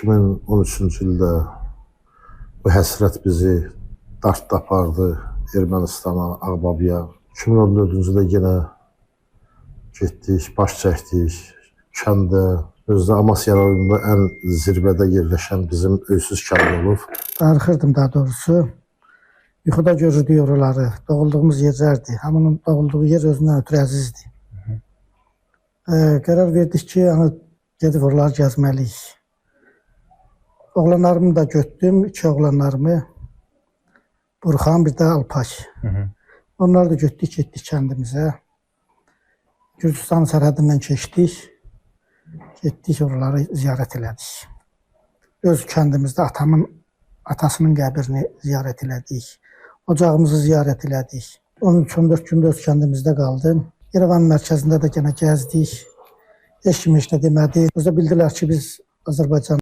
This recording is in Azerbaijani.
2013-cü ildə bu həsrət bizi dartdı apardı Ermənistana, Ağbabıya. 2014-cü ildə yenə getdik, baş çəkdik kəndə. Özdə Amasya rayonunda ən zirvədə yerləşən bizim Öysüz kəndi olub. Darıxırdım daha doğrusu. Yuxuda görürdük oraları, doğulduğumuz yerlərdir. Hamının doğulduğu yer özündən ötürü əzizdir. Qərar verdik ki, gedib oraları gəzməliyik. Oğlanlarımı da götürdüm, 2 oğlanlarımı. Burxan, bir də Alpay. Onları da götürdük, getdik kəndimizə. Gürcüstan sərhədindən keçdik. Getdik, oraları ziyarət elədik. Öz kəndimizdə atasının qəbrini ziyarət elədik. Ocağımızı ziyarət elədik. 13-14 gündə öz kəndimizdə qaldım. Yerevan mərkəzində də yenə gəzdik. Heç kim heç nə demədi. Özdə bildilər ki, biz Azərbaycan